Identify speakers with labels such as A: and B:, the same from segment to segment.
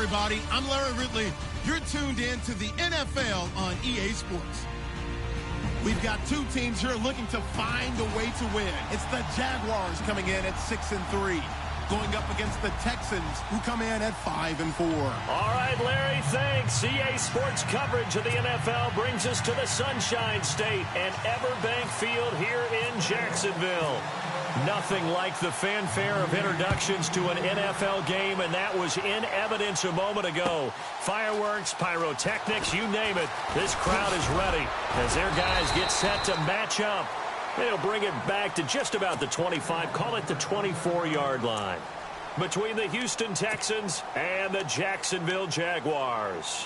A: everybody. I'm Larry Ridley. You're tuned in to the NFL on EA Sports. We've got two teams here looking to find a way to win. It's the Jaguars coming in at 6-3, going up against the Texans, who come in at 5-4.
B: All right, Larry, thanks. EA Sports coverage of the NFL brings us to the Sunshine State and Everbank Field here in Jacksonville. Nothing like the fanfare of introductions to an NFL game, and that was in evidence a moment ago. Fireworks, pyrotechnics, you name it. This crowd is ready as their guys get set to match up. They'll bring it back to just about the 25, call it the 24-yard line, between the Houston Texans and the Jacksonville Jaguars.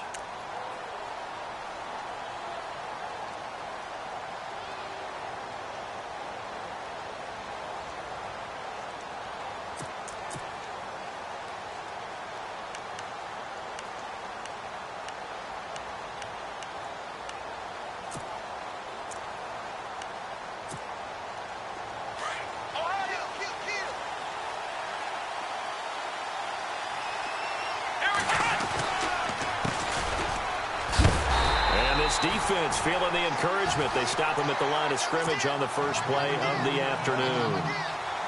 B: Defense feeling the encouragement. They stop him at the line of scrimmage on the first play of the afternoon.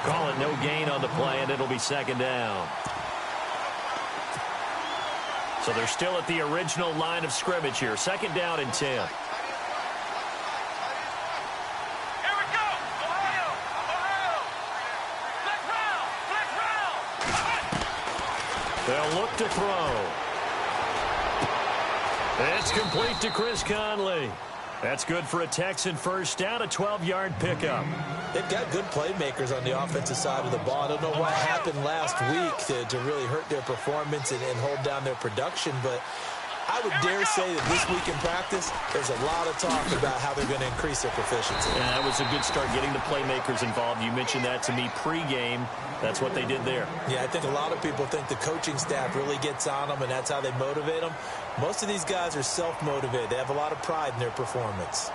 B: Call it no gain on the play, and it'll be second down. So they're still at the original line of scrimmage here. Second down and 10.
C: Here we go! Ohio! Ohio! Black round!
B: They'll look to throw. It's complete to Chris Conley. That's good for a Texan first down, a 12-yard pickup.
D: They've got good playmakers on the offensive side of the ball. I don't know what happened last week to really hurt their performance and hold down their production, but I would dare say that this week in practice, there's a lot of talk about how they're going to increase their proficiency.
B: Yeah, that was a good start, getting the playmakers involved. You mentioned that to me pregame. That's what they did there.
D: Yeah, I think a lot of people think the coaching staff really gets on them, and that's how they motivate them. Most of these guys are self-motivated. They have a lot of pride in their performance.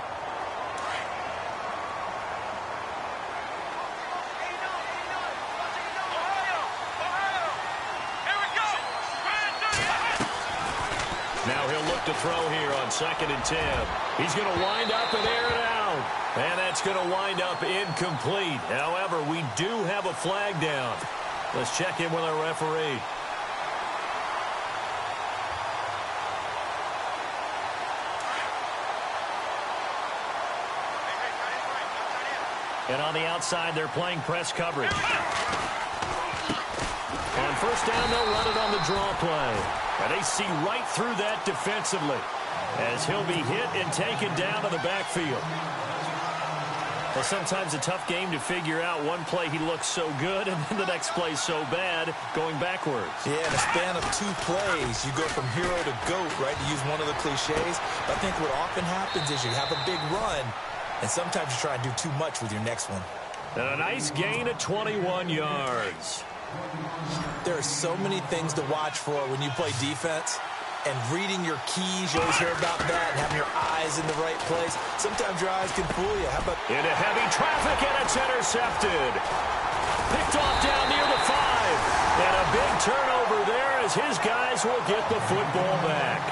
B: Now he'll look to throw here on 2nd and 10. He's going to wind up and air it out. And that's going to wind up incomplete. However, we do have a flag down. Let's check in with our referee. And on the outside, they're playing press coverage. On first down, they'll run it on the draw play. And they see right through that defensively as he'll be hit and taken down to the backfield. Well, sometimes a tough game to figure out. One play he looks so good, and then the next play so bad, going backwards.
D: Yeah, in a span of 2 plays, you go from hero to GOAT, right, to use one of the cliches. But I think what often happens is you have a big run, and sometimes you try and do too much with your next one.
B: And a nice gain of 21 yards.
D: There are so many things to watch for when you play defense. And reading your keys, you always hear about that, and having your eyes in the right place. Sometimes your eyes can fool you. How about...
B: Into heavy traffic, and it's intercepted. Picked off down near the 5. And a big turnover there as his guys will get the football back.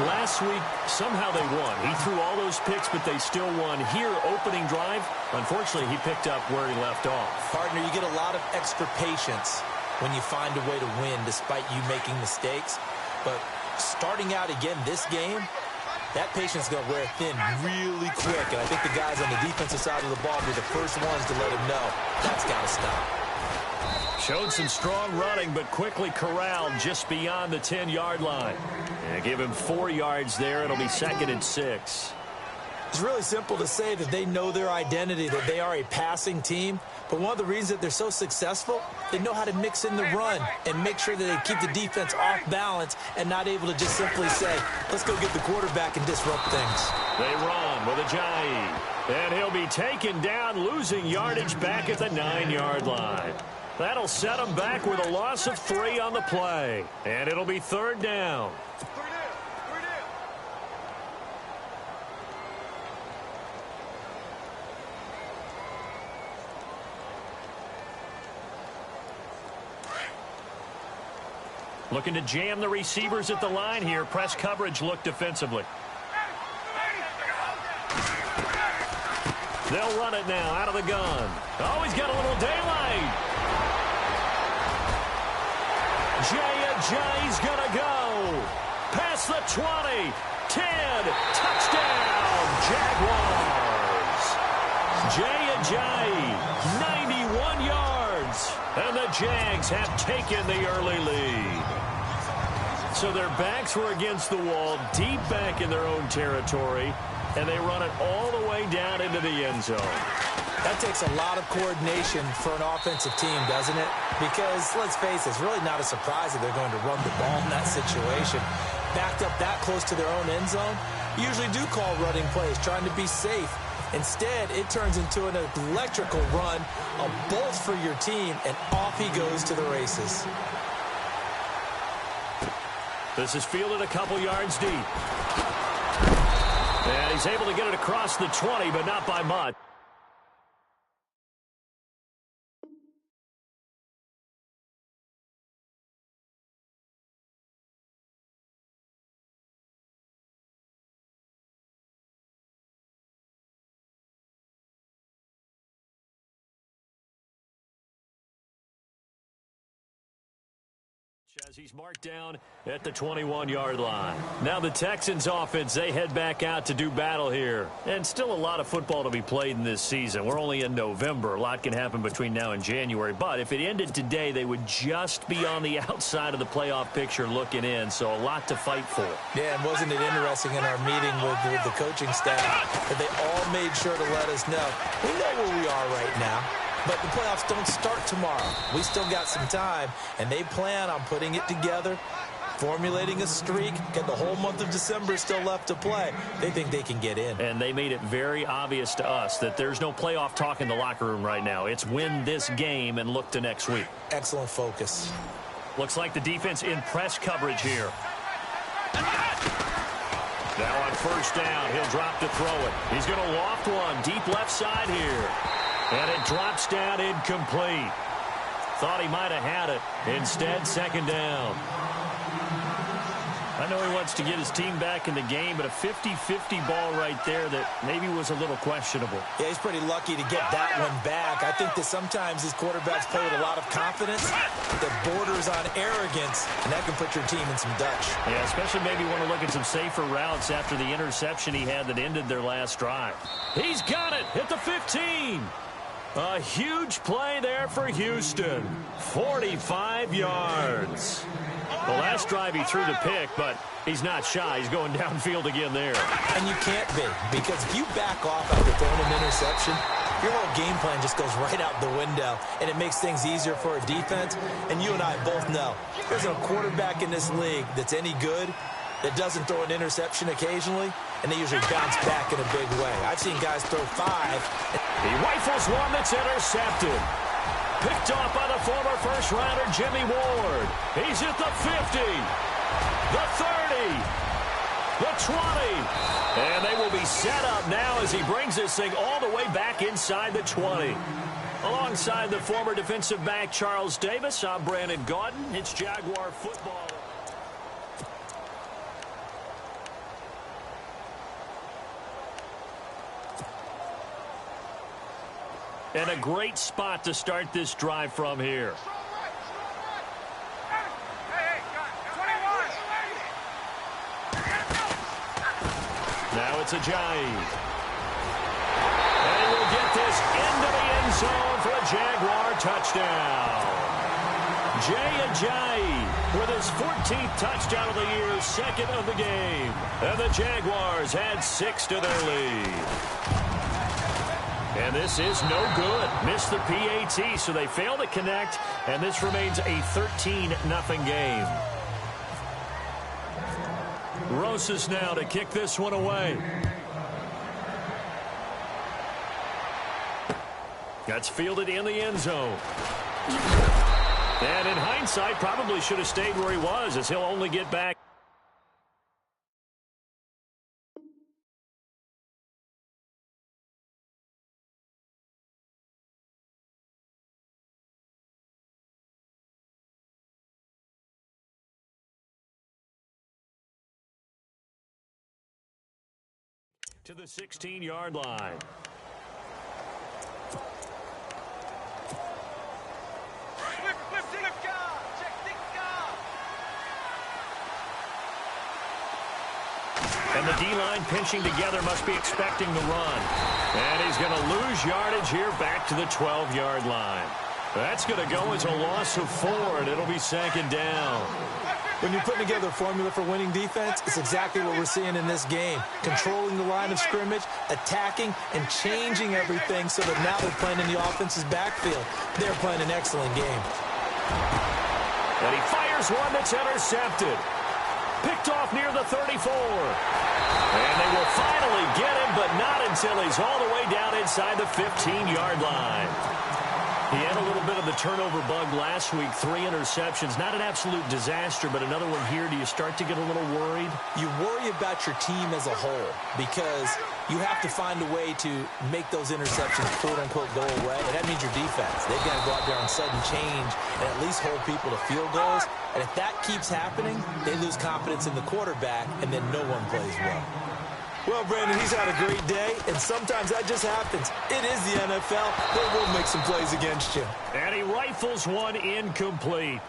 B: Last week, somehow they won. He threw all those picks, but they still won. Here, opening drive, unfortunately, he picked up where he left off.
D: Partner, you get a lot of extra patience when you find a way to win despite you making mistakes. But starting out again this game, that patience is going to wear thin really quick. And I think the guys on the defensive side of the ball were the first ones to let him know that's got to stop.
B: Showed some strong running, but quickly corralled just beyond the 10-yard line. And give him 4 yards there. It'll be 2nd and 6.
D: It's really simple to say that they know their identity, that they are a passing team. But one of the reasons that they're so successful, they know how to mix in the run and make sure that they keep the defense off balance and not able to just simply say, let's go get the quarterback and disrupt things.
B: They run with Ajayi. And he'll be taken down, losing yardage back at the 9-yard line. That'll set him back with a loss of 3 on the play. And it'll be 3rd down. Looking to jam the receivers at the line here. Press coverage look defensively. They'll run it now out of the gun. Oh, he's got a little daylight. Jay's going to go. Past the 20. 10. Touchdown, Jaguars. Jay, 91 yards. And the Jags have taken the early lead. So their backs were against the wall, deep back in their own territory, and they run it all the way down into the end zone.
D: That takes a lot of coordination for an offensive team, doesn't it? Because, let's face it, it's really not a surprise that they're going to run the ball in that situation. Backed up that close to their own end zone, usually do call running plays, trying to be safe. Instead, it turns into an electrical run, a bolt for your team, and off he goes to the races.
B: This is fielded a couple yards deep. And he's able to get it across the 20, but not by much. As he's marked down at the 21-yard line. Now the Texans offense, they head back out to do battle here. And still a lot of football to be played in this season. We're only in November. A lot can happen between now and January. But if it ended today, they would just be on the outside of the playoff picture looking in. So a lot to fight for.
D: Yeah, and wasn't it interesting in our meeting with the coaching staff that they all made sure to let us know, we know where we are right now. But the playoffs don't start tomorrow. We still got some time, and they plan on putting it together, formulating a streak, get the whole month of December still left to play. They think they can get in.
B: And they made it very obvious to us that there's no playoff talk in the locker room right now. It's win this game and look to next week.
D: Excellent focus.
B: Looks like the defense in press coverage here. Now on first down, he'll drop to throw it. He's going to loft one deep left side here. And it drops down incomplete. Thought he might have had it. Instead, second down. I know he wants to get his team back in the game, but a 50-50 ball right there that maybe was a little questionable.
D: Yeah, he's pretty lucky to get that one back. I think that sometimes these quarterbacks play with a lot of confidence that borders on arrogance, and that can put your team in some Dutch.
B: Yeah, especially maybe want to look at some safer routes after the interception he had that ended their last drive. He's got it at the 15. A huge play there for Houston. 45 yards. The last drive he threw the pick, but he's not shy. He's going downfield again there.
D: And you can't be, because if you back off after throwing an interception, your whole game plan just goes right out the window, and it makes things easier for a defense. And you and I both know there's a quarterback in this league that's any good that doesn't throw an interception occasionally, and they usually bounce back in a big way. I've seen guys throw 5.
B: He rifles one that's intercepted. Picked off by the former first-rounder Jimmy Ward. He's at the 50, the 30, the 20. And they will be set up now as he brings this thing all the way back inside the 20. Alongside the former defensive back Charles Davis, I'm Brandon Gaudin. It's Jaguar football. And a great spot to start this drive from here. Now it's Ajayi. And he will get this into the end zone for a Jaguar touchdown. Ajayi with his 14th touchdown of the year, second of the game. And the Jaguars add 6 to their lead. And this is no good. Missed the PAT, so they fail to connect, and this remains a 13-0 game. Rosas now to kick this one away. That's fielded in the end zone. And in hindsight, probably should have stayed where he was, as he'll only get back to the 16-yard line. And the D-line pinching together must be expecting the run. And he's going to lose yardage here back to the 12-yard line. That's going to go as a loss of 4, and it'll be second down.
D: When you're putting together a formula for winning defense, it's exactly what we're seeing in this game. Controlling the line of scrimmage, attacking, and changing everything so that now they're playing in the offense's backfield. They're playing an excellent game.
B: And he fires one that's intercepted. Picked off near the 34. And they will finally get him, but not until he's all the way down inside the 15-yard line. He had a little bit of the turnover bug last week, 3 interceptions. Not an absolute disaster, but another one here. Do you start to get a little worried?
D: You worry about your team as a whole because you have to find a way to make those interceptions, quote-unquote, go away. And that means your defense. They've got to go out there on sudden change and at least hold people to field goals. And if that keeps happening, they lose confidence in the quarterback, and then no one plays well. Well, Brandon, he's had a great day, and sometimes that just happens. It is the NFL. They will make some plays against you.
B: And he rifles one incomplete.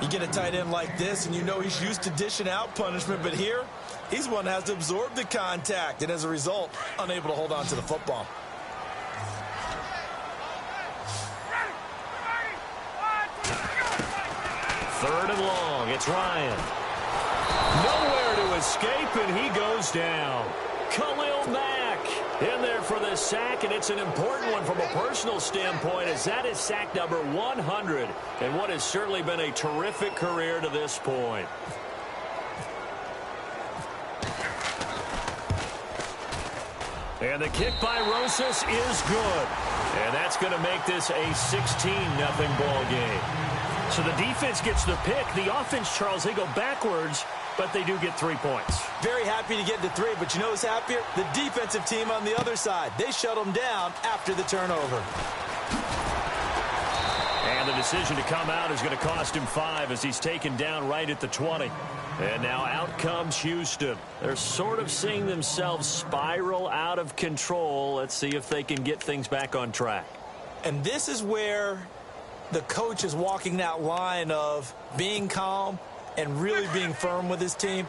D: You get a tight end like this, and you know he's used to dishing out punishment, but here, he's one that has to absorb the contact, and as a result, unable to hold on to the football.
B: Third and long. It's Ryan. Nowhere to escape, and he goes down. Khalil Mack in there for the sack, and it's an important one from a personal standpoint, as that is sack number 100 and what has certainly been a terrific career to this point. And the kick by Rosas is good, and that's going to make this a 16-0 ball game. So the defense gets the pick. The offense, Charles, they go backwards, but they do get 3 points.
D: Very happy to get to 3, but you know who's happier? The defensive team on the other side. They shut them down after the turnover.
B: And the decision to come out is going to cost him 5 as he's taken down right at the 20. And now out comes Houston. They're sort of seeing themselves spiral out of control. Let's see if they can get things back on track.
D: And this is where the coach is walking that line of being calm and really being firm with his team.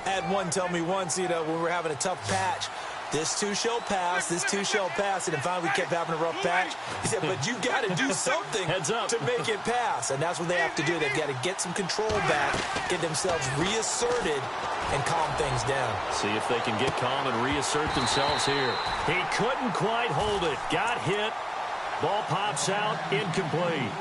D: I had one tell me once, when we were having a tough patch, this too shall pass, this too shall pass. And finally we kept having a rough patch. He said, but you got to do something to make it pass. And that's what they have to do. They've got to get some control back, get themselves reasserted, and calm things down.
B: See if they can get calm and reassert themselves here. He couldn't quite hold it. Got hit. Ball pops out, incomplete.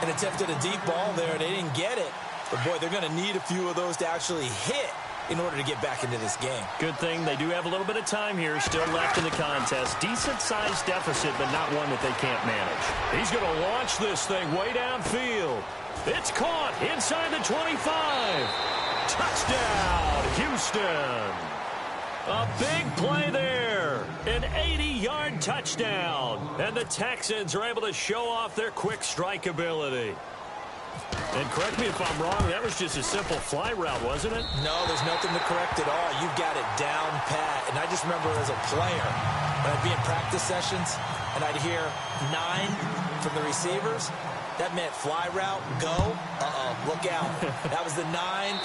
D: And attempted a deep ball there, and they didn't get it. But, boy, they're going to need a few of those to actually hit in order to get back into this game.
B: Good thing they do have a little bit of time here still left in the contest. Decent-sized deficit, but not one that they can't manage. He's going to launch this thing way downfield. It's caught inside the 25. Touchdown, Houston. A big play there. An 80-yard touchdown. And the Texans are able to show off their quick strike ability. And correct me if I'm wrong, that was just a simple fly route, wasn't it?
D: No, there's nothing to correct at all. You've got it down pat. And I just remember as a player, when I'd be in practice sessions, and I'd hear 9 from the receivers, that meant fly route, go, look out. That was the 9,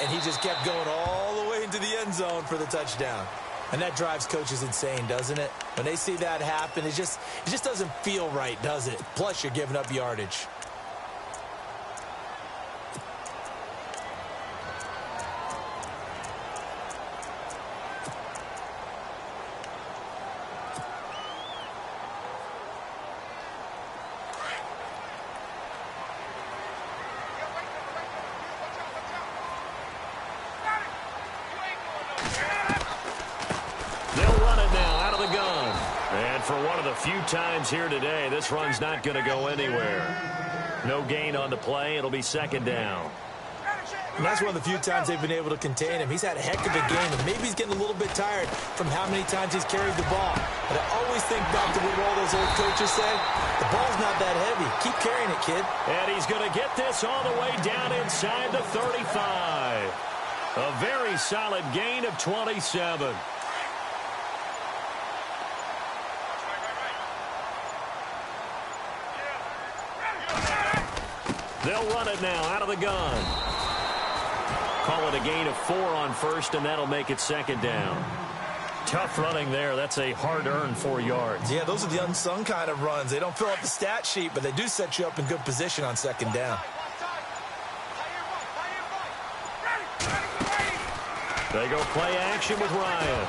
D: and he just kept going all the way into the end zone for the touchdown. And that drives coaches insane, doesn't it? When they see that happen, it just doesn't feel right, does it? Plus, you're giving up yardage.
B: Few times here today, this run's not going to go anywhere. No gain on the play. It'll be second down.
D: And that's one of the few times they've been able to contain him. He's had a heck of a game, and maybe he's getting a little bit tired from how many times he's carried the ball. But I always think back to what all those old coaches say. The ball's not that heavy. Keep carrying it, kid.
B: And he's going to get this all the way down inside the 35. A very solid gain of 27. They'll run it now out of the gun. Call it a gain of 4 on first, and that'll make it second down. Tough running there. That's a hard-earned 4 yards.
D: Yeah, those are the unsung kind of runs. They don't fill up the stat sheet, but they do set you up in good position on second down.
B: They go play action with Ryan.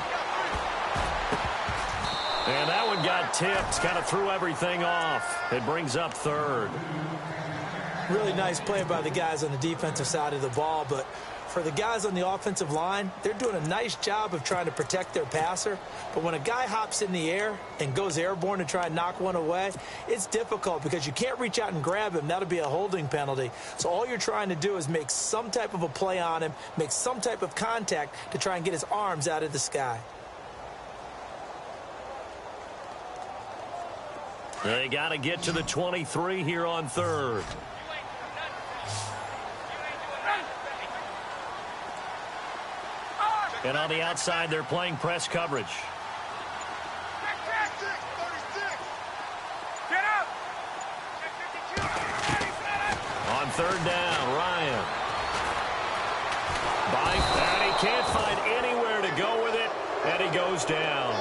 B: And that one got tipped, kind of threw everything off. It brings up third.
D: Really nice play by the guys on the defensive side of the ball, but for the guys on the offensive line, they're doing a nice job of trying to protect their passer. But when a guy hops in the air and goes airborne to try and knock one away, it's difficult because you can't reach out and grab him. That'll be a holding penalty. So all you're trying to do is make some type of a play on him, make some type of contact to try and get his arms out of the sky.
B: They got to get to the 23 here on third. And on the outside, they're playing press coverage. On third down, Ryan. And he can't find anywhere to go with it, and he goes down.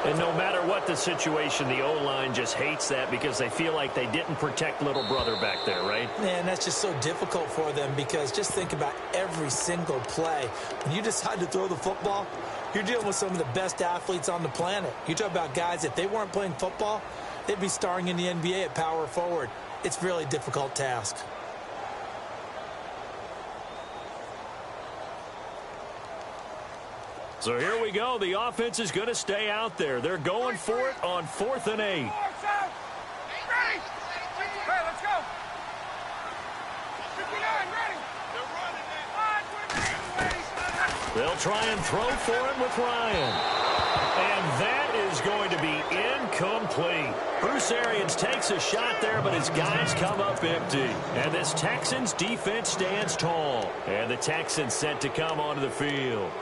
B: And no matter what the situation, the O-line just hates that because they feel like they didn't protect little brother back there, right?
D: Man, that's just so difficult for them because just think about every single play. When you decide to throw the football, you're dealing with some of the best athletes on the planet. You talk about guys, if they weren't playing football, they'd be starring in the NBA at power forward. It's a really difficult task.
B: So here we go. The offense is going to stay out there. They're going for it on 4th and 8. They'll try and throw for it with Ryan. And that is going to be incomplete. Bruce Arians takes a shot there, but his guys come up empty. And this Texans defense stands tall. And the Texans set to come onto the field.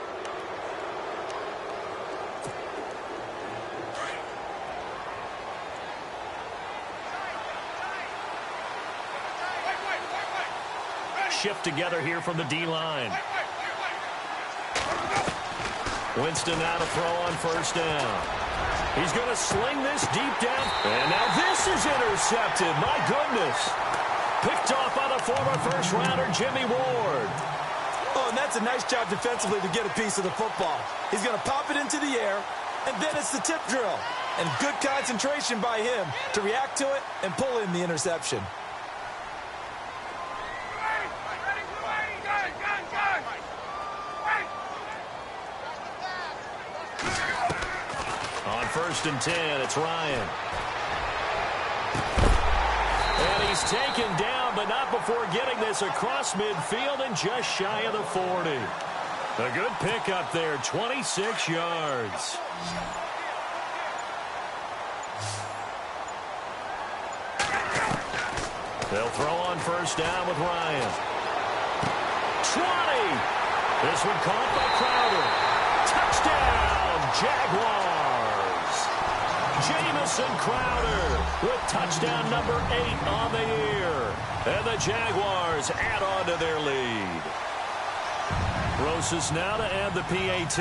B: Shift together here from the D-line. Winston now to throw on first down. He's going to sling this deep down. And now this is intercepted. My goodness. Picked off by the former first-rounder Jimmy Ward.
D: Oh, and that's a nice job defensively to get a piece of the football. He's going to pop it into the air, and then it's the tip drill. And good concentration by him to react to it and pull in the interception.
B: On 1st and 10, it's Ryan. And he's taken down, but not before getting this across midfield and just shy of the 40. A good pickup there, 26 yards. They'll throw on first down with Ryan. 20! This one caught by Crowder. Touchdown, Jaguars! Jamison Crowder with touchdown number 8 on the year. And the Jaguars add on to their lead. Rosas now to add the PAT.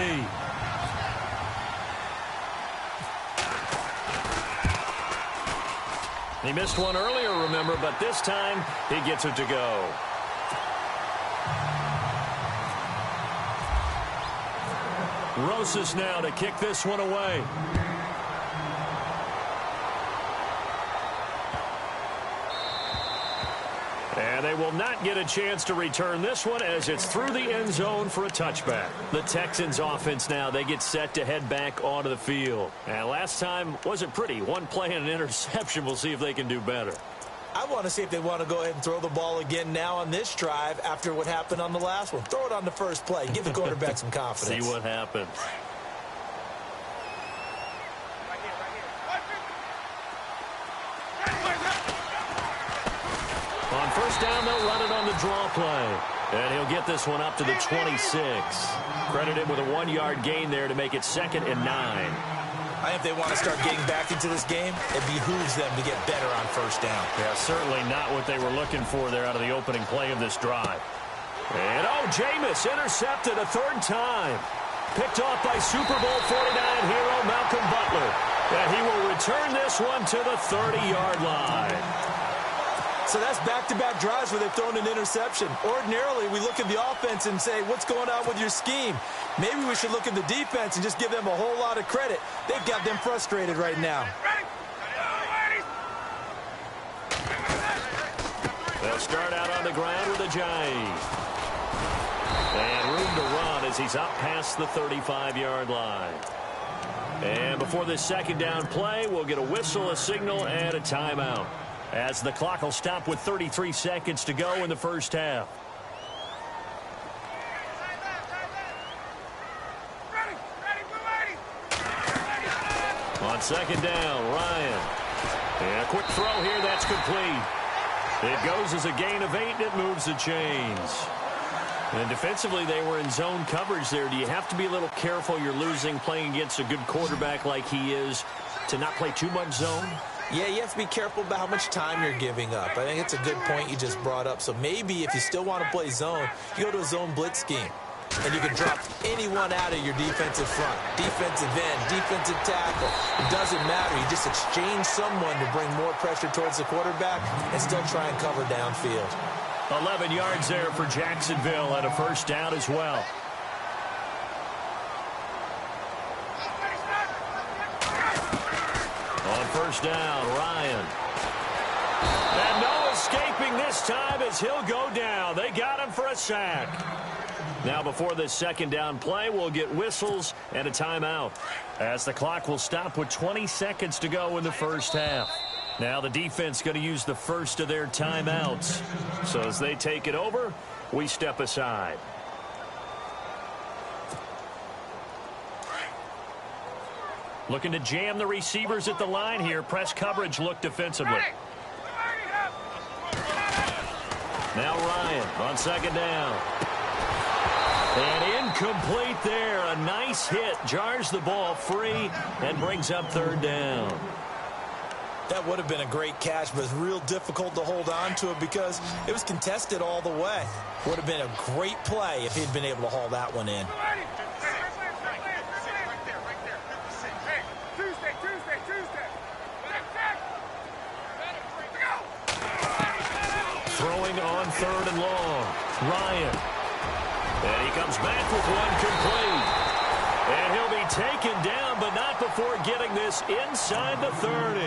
B: He missed one earlier, remember, but this time he gets it to go. Rosas now to kick this one away. And they will not get a chance to return this one as it's through the end zone for a touchback. The Texans offense now, they get set to head back onto the field. And last time wasn't pretty. One play and an interception. We'll see if they can do better.
D: I want to see if they want to go ahead and throw the ball again now on this drive after what happened on the last one. Throw it on the first play. Give the quarterback some confidence.
B: See what happens. On first down, they'll run it on the draw play. And he'll get this one up to the 26. Credited with a 1-yard gain there to make it 2nd and 9.
D: I think if they want to start getting back into this game, it behooves them to get better on first down.
B: Yeah, certainly not what they were looking for there out of the opening play of this drive. And, Jameis intercepted a third time. Picked off by Super Bowl 49 hero Malcolm Butler. And he will return this one to the 30-yard line.
D: So that's back-to-back drives where they've thrown an interception. Ordinarily, we look at the offense and say, what's going on with your scheme? Maybe we should look at the defense and just give them a whole lot of credit. They've got them frustrated right now.
B: They'll start out on the ground with a Giant. And room to run as he's up past the 35-yard line. And before this second down play, we'll get a whistle, a signal, and a timeout, as the clock will stop with 33 seconds to go in the first half. On second down, Ryan. And a quick throw here, that's complete. It goes as a gain of 8, and it moves the chains. And defensively, they were in zone coverage there. Do you have to be a little careful? You're losing playing against a good quarterback like he is to not play too much zone?
D: Yeah, you have to be careful about how much time you're giving up. I think it's a good point you just brought up. So maybe if you still want to play zone, you go to a zone blitz scheme. And you can drop anyone out of your defensive front. Defensive end, defensive tackle. It doesn't matter. You just exchange someone to bring more pressure towards the quarterback and still try and cover downfield.
B: 11 yards there for Jacksonville and a first down as well. On first down, Ryan. And no escaping this time as he'll go down. They got him for a sack. Now before this second down play, we'll get whistles and a timeout, as the clock will stop with 20 seconds to go in the first half. Now the defense going to use the first of their timeouts. So as they take it over, we step aside. Looking to jam the receivers at the line here. Press coverage look defensively. Now Ryan on second down. And incomplete there. A nice hit. Jars the ball free and brings up third down.
D: That would have been a great catch, but it's real difficult to hold on to it because it was contested all the way. Would have been a great play if he'd been able to haul that one in.
B: Throwing on third and long. Ryan. And he comes back with one complete. And he'll be taken down, but not before getting this inside the 30.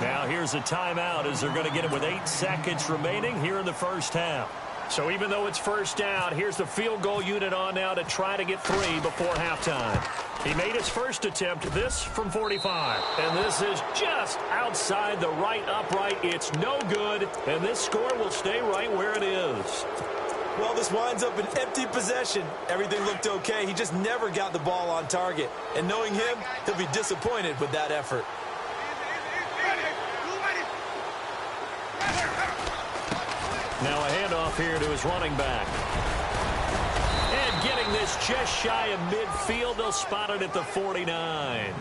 B: Now here's a timeout as they're going to get it with 8 seconds remaining here in the first half. So even though it's first down, here's the field goal unit on now to try to get 3 before halftime. He made his first attempt, this from 45. And this is just outside the right upright. It's no good, and this score will stay right where it is.
D: Well, this winds up an empty possession. Everything looked okay. He just never got the ball on target. And knowing him, he'll be disappointed with that effort.
B: Now a handoff here to his running back. And getting this just shy of midfield, they'll spot it at the 49.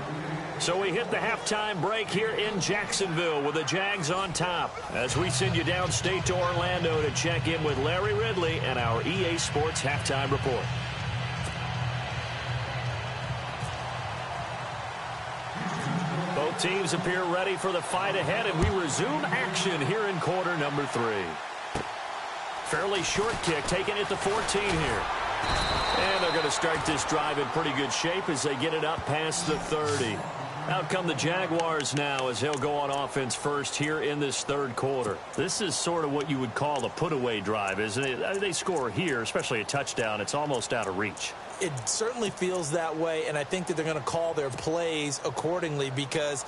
B: So we hit the halftime break here in Jacksonville with the Jags on top, as we send you downstate to Orlando to check in with Larry Ridley and our EA Sports Halftime Report. Both teams appear ready for the fight ahead, and we resume action here in quarter number 3. Fairly short kick taken at the 14 here. And they're going to start this drive in pretty good shape as they get it up past the 30. Out come the Jaguars now as they'll go on offense first here in this third quarter. This is sort of what you would call a put-away drive, isn't it? They score here, especially a touchdown. It's almost out of reach.
D: It certainly feels that way, and I think that they're going to call their plays accordingly because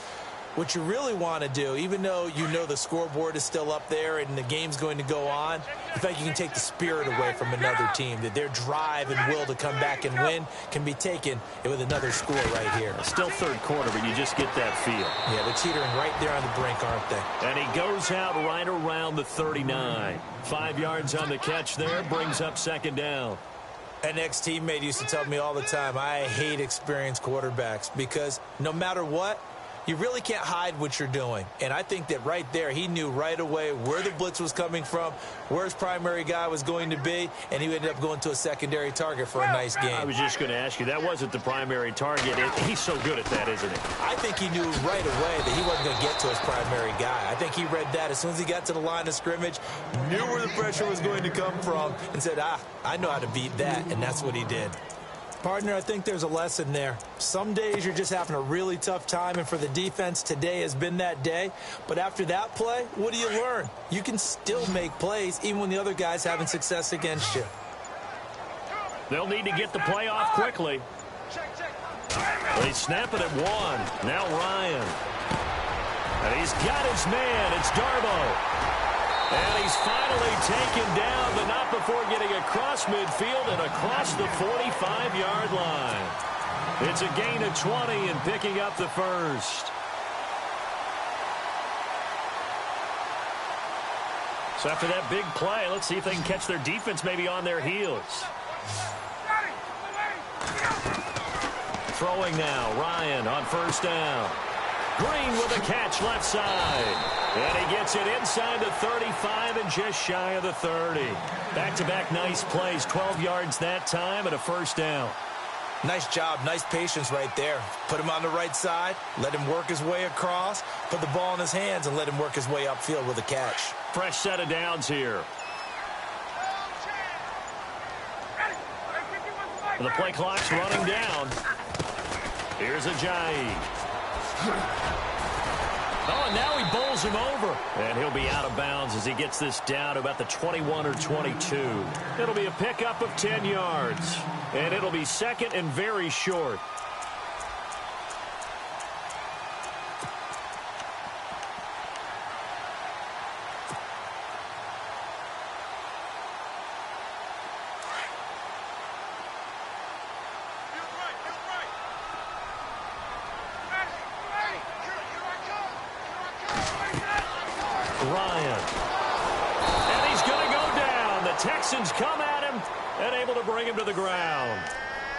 D: what you really want to do, even though you know the scoreboard is still up there and the game's going to go on, the fact you can take the spirit away from another team, that their drive and will to come back and win can be taken with another score right here.
B: Still third quarter, but you just get that feel.
D: Yeah, they're teetering right there on the brink, aren't they?
B: And he goes out right around the 39. 5 yards on the catch there, brings up second down.
D: An ex-teammate used to tell me all the time, I hate experienced quarterbacks because no matter what, you really can't hide what you're doing. And I think that right there, he knew right away where the blitz was coming from, where his primary guy was going to be, and he ended up going to a secondary target for a nice game.
B: I was just going to ask you, that wasn't the primary target. He's so good at that, isn't he?
D: I think he knew right away that he wasn't going to get to his primary guy. I think he read that as soon as he got to the line of scrimmage, knew where the pressure was going to come from, and said, I know how to beat that, and that's what he did. Partner, I think there's a lesson there. Some days you're just having a really tough time, and for the defense, today has been that day. But after that play, what do you learn? You can still make plays even when the other guy's having success against you.
B: They'll need to get the play off quickly. They snap it at one. Now Ryan. And he's got his man. It's Darbo. And he's finally taken down, but not before getting across midfield and across the 45-yard line. It's a gain of 20 and picking up the first. So after that big play, let's see if they can catch their defense maybe on their heels. Throwing now, Ryan on first down. Green with a catch left side. And he gets it inside the 35 and just shy of the 30. Back-to-back nice plays, 12 yards that time and a first down.
D: Nice job, nice patience right there. Put him on the right side, let him work his way across, put the ball in his hands, and let him work his way upfield with a catch.
B: Fresh set of downs here. The play clock's running down. Here's Ajayi. Oh, and now he bowls him over. And he'll be out of bounds as he gets this down to about the 21 or 22. It'll be a pickup of 10 yards. And it'll be second and very short. Ryan. And he's going to go down. The Texans come at him and able to bring him to the ground.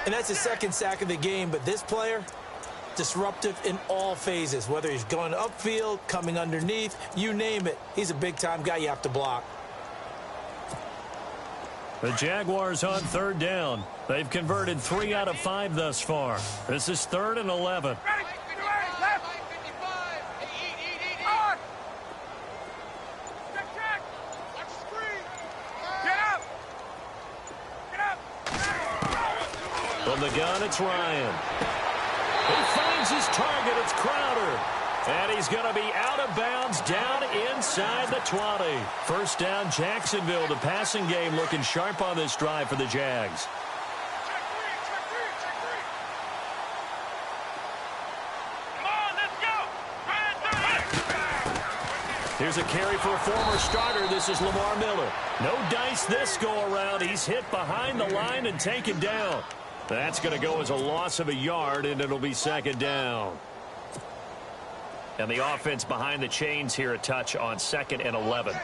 D: And that's his second sack of the game, but this player, disruptive in all phases, whether he's going upfield, coming underneath, you name it. He's a big-time guy you have to block.
B: The Jaguars on third down. They've converted 3 out of 5 thus far. This is 3rd and 11. From the gun, it's Ryan. He finds his target. It's Crowder. And he's going to be out of bounds down inside the 20. First down, Jacksonville. The passing game looking sharp on this drive for the Jags. Here's a carry for a former starter. This is Lamar Miller. No dice this go-around. He's hit behind the line and taken down. That's going to go as a loss of a yard, and it'll be second down. And the offense behind the chains here a touch on 2nd and 11.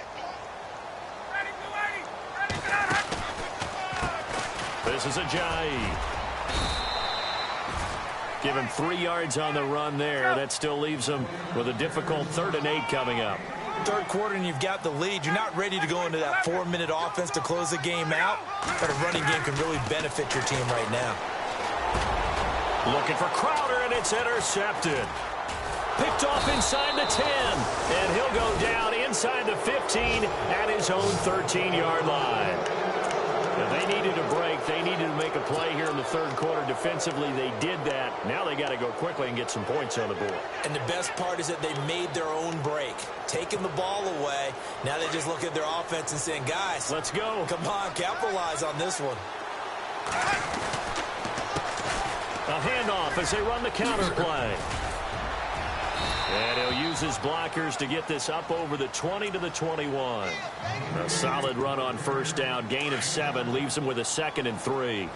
B: This is Ajayi. Give him 3 yards on the run there. That still leaves him with a difficult 3rd and 8 coming up.
D: Third quarter and you've got the lead. You're not ready to go into that 4-minute offense to close the game out, but a running game can really benefit your team right now.
B: Looking for Crowder, and it's intercepted. Picked off inside the 10, and he'll go down inside the 15 at his own 13-yard line. Now, they needed a break. They needed to make a play here in the third quarter. Defensively, they did that. Now they got to go quickly and get some points on the board.
D: And the best part is that they made their own break. Taking the ball away. Now they just look at their offense and saying, guys,
B: let's go.
D: Come on, capitalize on this one.
B: A handoff as they run the counter play. And he'll use his blockers to get this up over the 20 to the 21. A solid run on first down. Gain of 7 leaves him with a 2nd and 3.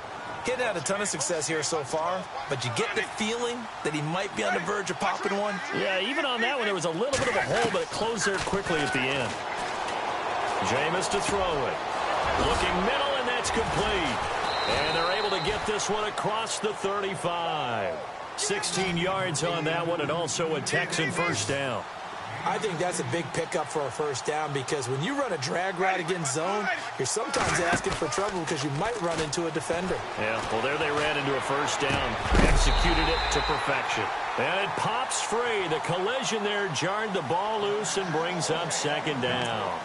D: Getting had a ton of success here so far, but you get the feeling that he might be on the verge of popping one.
B: Yeah, even on that one, there was a little bit of a hole, but it closed there quickly at the end. Jameis to throw it. Looking middle, and that's complete. And they're able to get this one across the 35. 16 yards on that one, and also a Texan first down.
D: I think that's a big pickup for a first down because when you run a drag route against zone, you're sometimes asking for trouble because you might run into a defender.
B: Yeah, well, there they ran into a first down. Executed it to perfection. And it pops free. The collision there jarred the ball loose and brings up second down.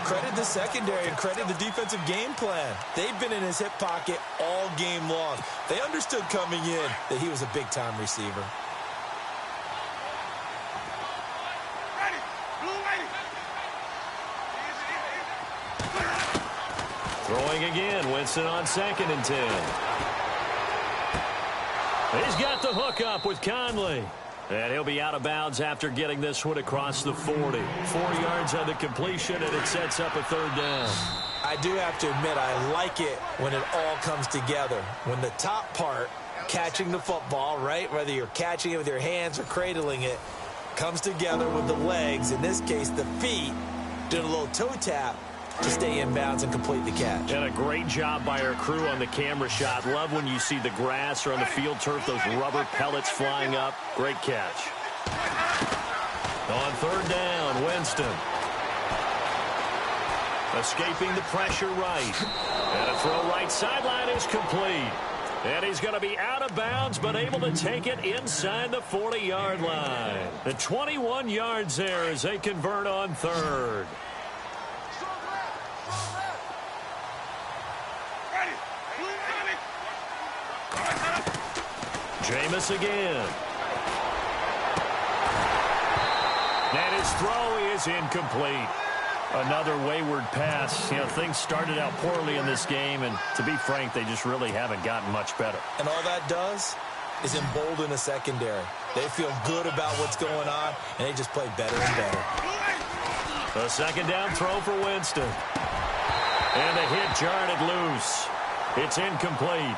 D: Credit the secondary and credit the defensive game plan. They've been in his hip pocket all game long. They understood coming in that he was a big-time receiver.
B: Throwing again, Winston on 2nd and 10. He's got the hook up with Conley. And he'll be out of bounds after getting this one across the 40. 4 yards on the completion, and it sets up a third down.
D: I do have to admit, I like it when it all comes together. When the top part, catching the football, right, whether you're catching it with your hands or cradling it, comes together with the legs, in this case the feet, did a little toe tap to stay in bounds and complete the catch.
B: And a great job by our crew on the camera shot. Love when you see the grass or on the field turf, those rubber pellets flying up. Great catch. On third down, Winston. Escaping the pressure right. And a throw right sideline is complete. And he's going to be out of bounds, but able to take it inside the 40-yard line. The 21 yards there as they convert on third. Jameis again. And his throw is incomplete. Another wayward pass. You know, things started out poorly in this game, and to be frank, they just really haven't gotten much better.
D: And all that does is embolden a secondary. They feel good about what's going on, and they just play better and better.
B: A second down throw for Winston. And the hit jarred it loose. It's incomplete.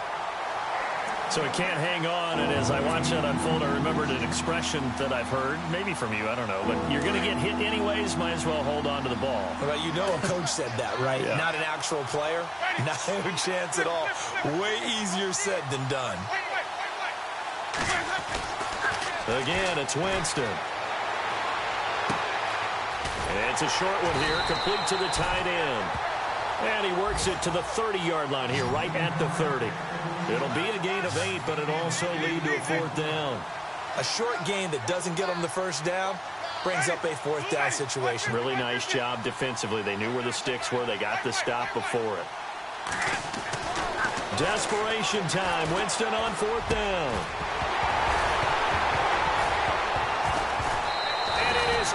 B: So it can't hang on, and as I watch that unfold, I remembered an expression that I've heard, maybe from you, I don't know, but you're going to get hit anyways, might as well hold on to the ball.
D: Well, you know a coach said that, right?
B: Yeah.
D: Not an actual player. Not a chance at all. Way easier said than done.
B: Again, it's Winston. It's a short one here, complete to the tight end. And he works it to the 30-yard line here, right at the 30. It'll be a gain of 8, but it'll also lead to a fourth down.
D: A short gain that doesn't get them the first down brings up a fourth down situation.
B: Really nice job defensively. They knew where the sticks were. They got the stop before it. Desperation time. Winston on fourth down.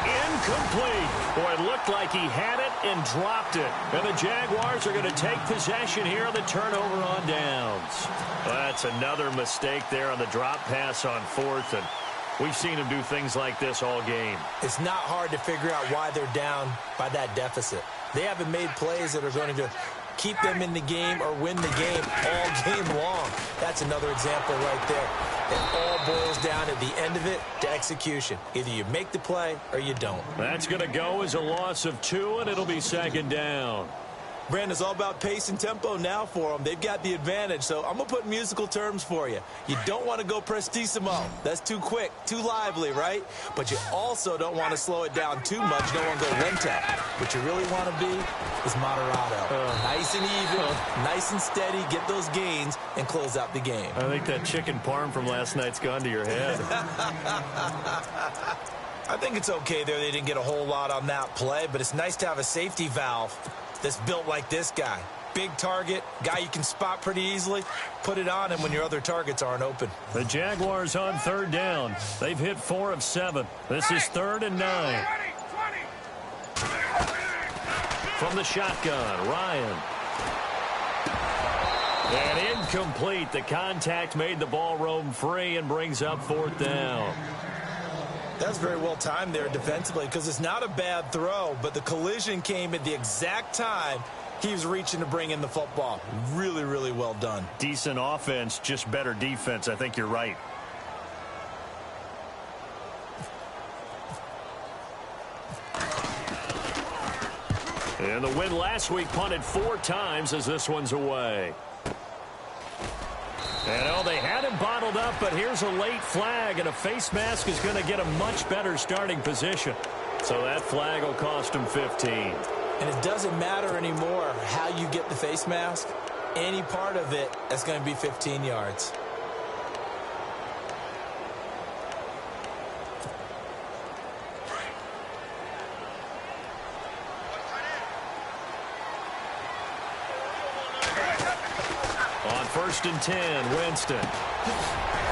B: Incomplete. Boy, it looked like he had it and dropped it. And the Jaguars are going to take possession here on the turnover on downs. Well, that's another mistake there on the drop pass on fourth, and we've seen him do things like this all game.
D: It's not hard to figure out why they're down by that deficit. They haven't made plays that are going to keep them in the game or win the game all game long. That's another example right there. It all boils down at the end of it to execution. Either you make the play or you don't.
B: That's going to go as a loss of 2, and it'll be second down.
D: Brandon, it's all about pace and tempo now for them. They've got the advantage, so I'm going to put musical terms for you. You don't want to go prestissimo. That's too quick, too lively, right? But you also don't want to slow it down too much. You don't want to go lento. What you really want to be is moderato. Nice and even, nice and steady, get those gains, and close out the game.
B: I think that chicken parm from last night's gone to your head.
D: I think it's okay there. They didn't get a whole lot on that play, but it's nice to have a safety valve that's built like this guy. Big target, guy you can spot pretty easily. Put it on him when your other targets aren't open.
B: The Jaguars on third down. They've hit 4 of 7. This is 3rd and 9. From the shotgun, Ryan. And incomplete. The contact made the ball roam free and brings up 4th down.
D: That's very well timed there defensively because it's not a bad throw, but the collision came at the exact time he was reaching to bring in the football. Really, really well done.
B: Decent offense, just better defense. I think you're right. And the win last week punted 4 times as this one's away. And, oh, they had him bottled up, but here's a late flag, and a face mask is going to get a much better starting position. So that flag will cost him 15.
D: And it doesn't matter anymore how you get the face mask. Any part of it is going to be 15 yards.
B: On 1st and 10, Winston.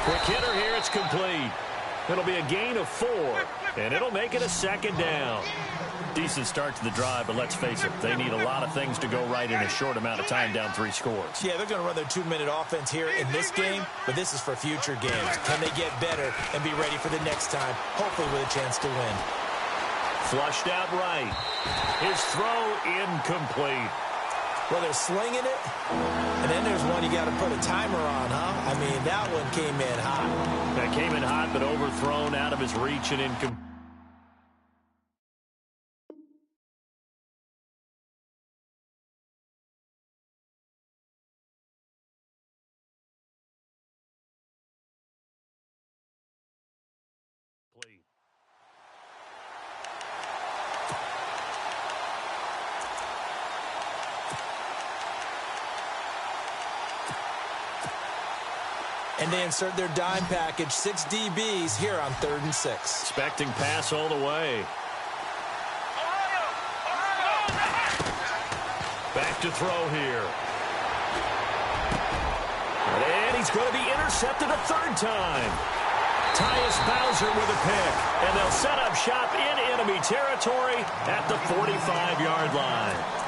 B: Quick hitter here, it's complete. It'll be a gain of 4, and it'll make it a 2nd down. Decent start to the drive, but let's face it, they need a lot of things to go right in a short amount of time down 3 scores.
D: Yeah, they're going to run their 2-minute offense here in this game, but this is for future games. Can they get better and be ready for the next time, hopefully with a chance to win?
B: Flushed out right. His throw incomplete.
D: Well, they're slinging it, and then there's one you got to put a timer on, huh? I mean, that one came in hot.
B: That came in hot, but overthrown out of his reach and incomplete.
D: And they insert their dime package, 6 DBs here on 3rd and 6.
B: Expecting pass all the way. Back to throw here. And he's going to be intercepted a 3rd time. Tyus Bowser with a pick. And they'll set up shop in enemy territory at the 45-yard line.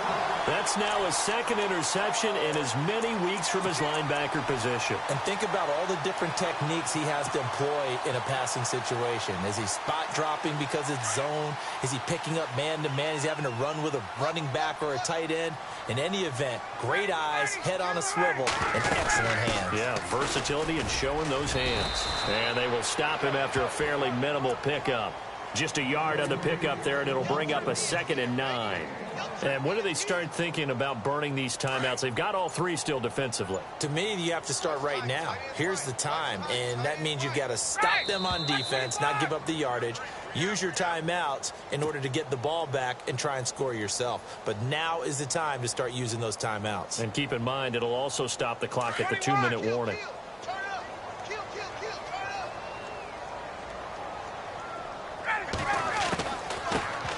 B: That's now his 2nd interception in as many weeks from his linebacker position.
D: And think about all the different techniques he has to employ in a passing situation. Is he spot dropping because it's zone? Is he picking up man-to-man? Is he having to run with a running back or a tight end? In any event, great eyes, head on a swivel, and excellent hands.
B: Yeah, versatility and showing those hands. And they will stop him after a fairly minimal pickup. Just a yard on the pickup there, and it'll bring up a 2nd and 9. And when do they start thinking about burning these timeouts? They've got all 3 still defensively.
D: To me, you have to start right now. Here's the time, and that means you've got to stop them on defense, not give up the yardage. Use your timeouts in order to get the ball back and try and score yourself. But now is the time to start using those timeouts.
B: And keep in mind, it'll also stop the clock at the 2-minute warning.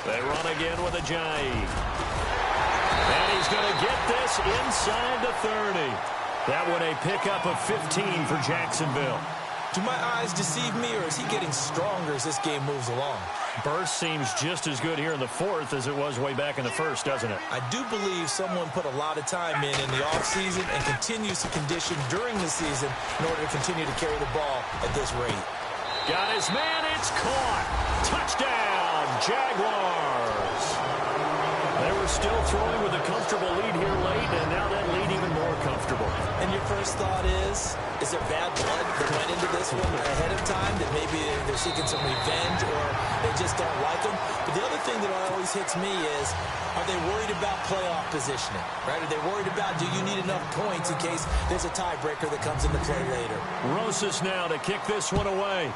B: They run again with Ajayi. And he's going to get this inside the 30. That one a pickup of 15 for Jacksonville.
D: Do my eyes deceive me, or is he getting stronger as this game moves along?
B: Burst seems just as good here in the 4th as it was way back in the 1st, doesn't it?
D: I do believe someone put a lot of time in the offseason and continues to condition during the season in order to continue to carry the ball at this rate.
B: Got his man, it's caught. Touchdown, Jaguars. They were still throwing with a comfortable lead here late, and now that lead even more comfortable.
D: And your first thought is there bad blood that went into this one ahead of time, that maybe they're seeking some revenge or they just don't like them? But the other thing that always hits me is, are they worried about playoff positioning, right? Are they worried about, do you need enough points in case there's a tiebreaker that comes into play later?
B: Rosas now to kick this one away.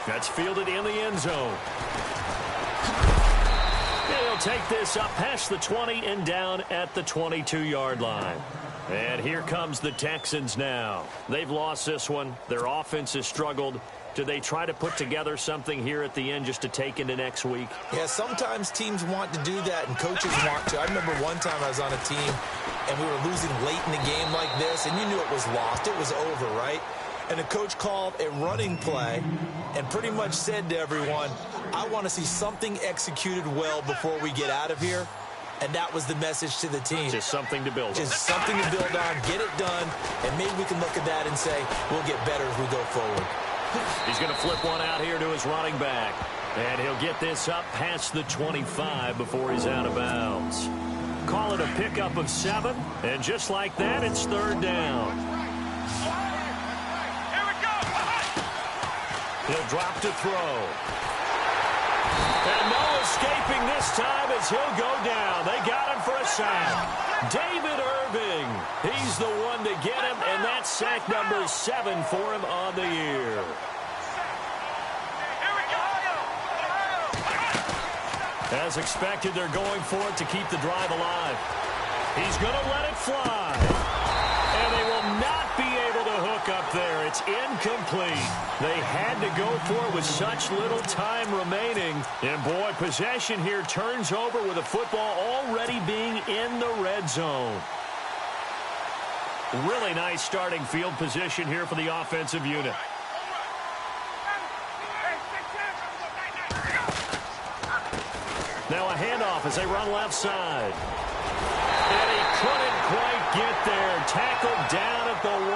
B: That's fielded in the end zone. He'll take this up past the 20 and down at the 22-yard line. And here comes the Texans now. They've lost this one. Their offense has struggled. Do they try to put together something here at the end just to take into next week?
D: Yeah, sometimes teams want to do that and coaches want to. I remember one time I was on a team and we were losing late in the game like this, and you knew it was lost. It was over, right? And the coach called a running play and pretty much said to everyone, I want to see something executed well before we get out of here. And that was the message to the team.
B: Just something to build on.
D: Just something to build on, get it done, and maybe we can look at that and say, we'll get better as we go forward.
B: He's going to flip one out here to his running back. And he'll get this up past the 25 before he's out of bounds. Call it a pickup of 7. And just like that, it's 3rd down.
C: Here we go.
B: He'll drop to throw. And no escaping this time as he'll go down. They got him for a sack. David Irving. He's the one to get him, and that's sack number 7 for him on the year. As expected, they're going for it to keep the drive alive. He's going to let it fly. And they will not be able to hook up there. It's incomplete. They had to go for it with such little time remaining. And, boy, possession here turns over with the football already being in the red zone. Really nice starting field position here for the offensive unit. Now a handoff as they run left side. And he couldn't quite get there. Tackled down at the 1.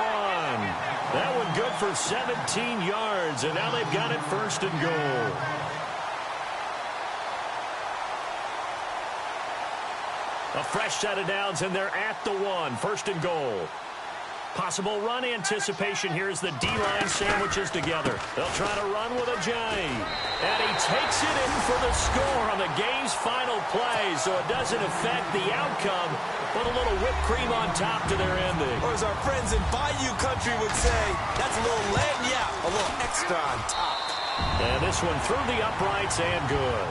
B: That one good for 17 yards, and now they've got it 1st and goal. A fresh set of downs, and they're at the 1. 1st and goal. Possible run anticipation here as the D-line sandwiches together. They'll try to run with a J. And he takes it in for the score on the game's final play, so it doesn't affect the outcome, but a little whipped cream on top to their ending.
D: Or as our friends in Bayou Country would say, that's a little lagniappe, a little extra on top.
B: And this one through the uprights and good.